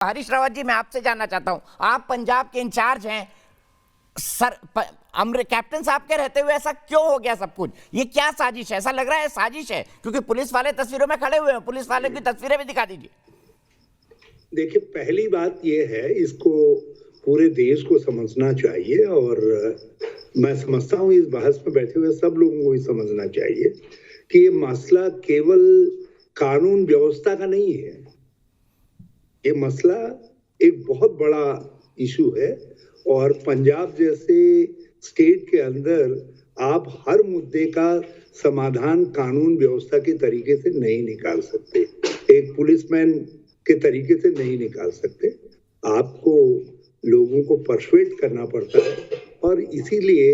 हरीश रावत जी, मैं आपसे जानना चाहता हूं, आप पंजाब के इंचार्ज हैं सर, कैप्टन साहब के रहते हुए ऐसा क्यों हो गया सब कुछ? ये क्या साजिश है? ऐसा लग रहा है साजिश है, क्योंकि पुलिस वाले तस्वीरों में खड़े हुए हैं, पुलिस वाले की तस्वीरें भी दिखा दीजिए। देखिए, पहली बात ये है, इसको पूरे देश को समझना चाहिए और मैं समझता हूँ इस बहस में बैठे हुए सब लोगों को ही समझना चाहिए कि ये मसला केवल कानून व्यवस्था का नहीं है। ये मसला एक बहुत बड़ा इशू है और पंजाब जैसे स्टेट के अंदर आप हर मुद्दे का समाधान कानून व्यवस्था के तरीके से नहीं निकाल सकते, एक पुलिसमैन के तरीके से नहीं निकाल सकते। आपको लोगों को परसुएट करना पड़ता है और इसीलिए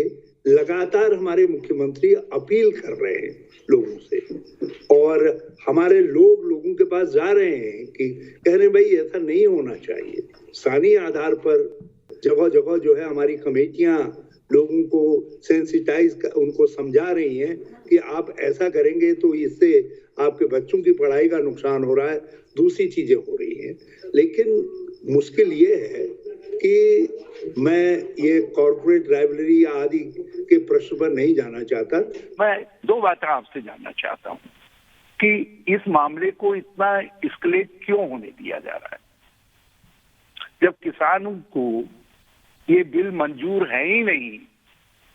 लगातार हमारे मुख्यमंत्री अपील कर रहे हैं लोगों से और हमारे लोगों के पास जा रहे हैं कि कह रहे हैं भाई ऐसा नहीं होना चाहिए। स्थानीय आधार पर जगह जगह जो है हमारी कमेटियां लोगों को सेंसिटाइज उनको समझा रही हैं कि आप ऐसा करेंगे तो इससे आपके बच्चों की पढ़ाई का नुकसान हो रहा है, दूसरी चीजें हो रही हैं। लेकिन मुश्किल ये है कि मैं ये कॉर्पोरेट राइवलरी आदि के प्रश्न पर नहीं जाना चाहता। मैं दो बातें आपसे जानना चाहता हूँ कि इस मामले को इतना एस्केलेट क्यों होने दिया जा रहा है, जब किसानों को ये बिल मंजूर है ही नहीं।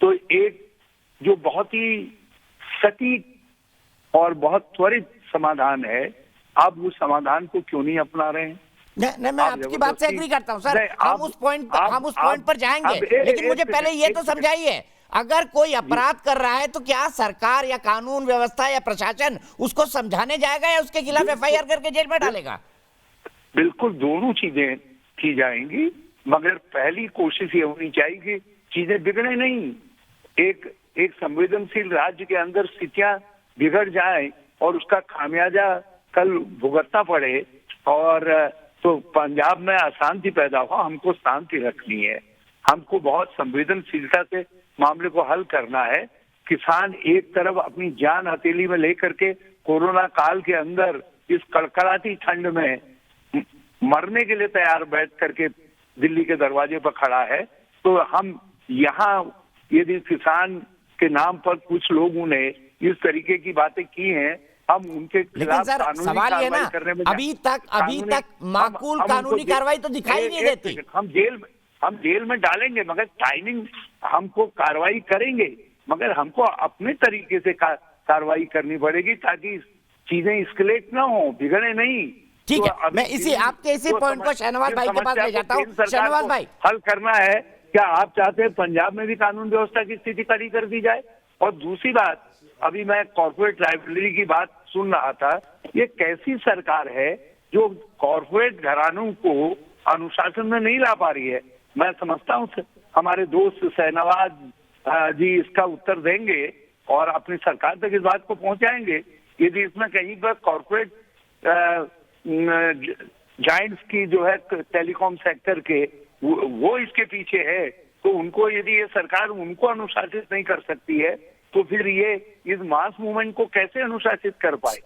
तो एक जो बहुत ही सटीक और बहुत त्वरित समाधान है, आप उस समाधान को क्यों नहीं अपना रहे हैं? नहीं, मैं आपकी बात से एग्री करता हूं सर। हम उस पॉइंट पर जाएंगे, लेकिन मुझे पहले ये तो समझाइए, अगर कोई अपराध कर रहा है तो क्या सरकार या कानून व्यवस्था या प्रशासन उसको समझाने जाएगा या उसके खिलाफ एफआईआर करके जेल में डालेगा? बिल्कुल दोनों चीजें की जाएंगी, मगर पहली कोशिश ये होनी चाहिए कि चीजें बिगड़े नहीं। एक संवेदनशील राज्य के अंदर स्थितियां बिगड़ जाए और उसका खामियाजा कल भुगतना पड़े और तो पंजाब में अशांति पैदा हो। हमको शांति रखनी है, हमको बहुत संवेदनशीलता से मामले को हल करना है। किसान एक तरफ अपनी जान हथेली में लेकर के कोरोना काल के अंदर इस कड़कड़ाती ठंड में मरने के लिए तैयार बैठ करके दिल्ली के दरवाजे पर खड़ा है। तो हम यहाँ यदि किसान के नाम पर कुछ लोगों ने इस तरीके की बातें की हैं, हम उनके खिलाफ कानूनी कार्रवाई करने में अभी तक माकूल कानूनी कार्रवाई तो दिखाई नहीं देती। हम जेल में डालेंगे, मगर टाइमिंग हमको कार्रवाई करेंगे, मगर हमको अपने तरीके से कार्रवाई करनी पड़ेगी ताकि चीजें एस्केलेट ना हो, बिगड़े नहीं। ठीक है, मैं आपके इसी पॉइंट को शहनवाज भाई के पास ले जाता हूँ। शहनवाज भाई, हल करना है, क्या आप चाहते हैं पंजाब में भी कानून व्यवस्था की स्थिति कड़ी कर दी जाए? और दूसरी बात, अभी मैं कॉर्पोरेट राइवलरी की बात सुन रहा था, ये कैसी सरकार है जो कॉर्पोरेट घरानों को अनुशासन में नहीं ला पा रही है? मैं समझता हूँ हमारे दोस्त शहनवाज जी इसका उत्तर देंगे और अपनी सरकार तक इस बात को पहुंचाएंगे। यदि इसमें कहीं पर कॉर्पोरेट जायंट्स की जो है टेलीकॉम सेक्टर के वो इसके पीछे है, तो उनको यदि ये सरकार उनको अनुशासित नहीं कर सकती है, तो फिर ये इस मास मूवमेंट को कैसे अनुशासित कर पाए?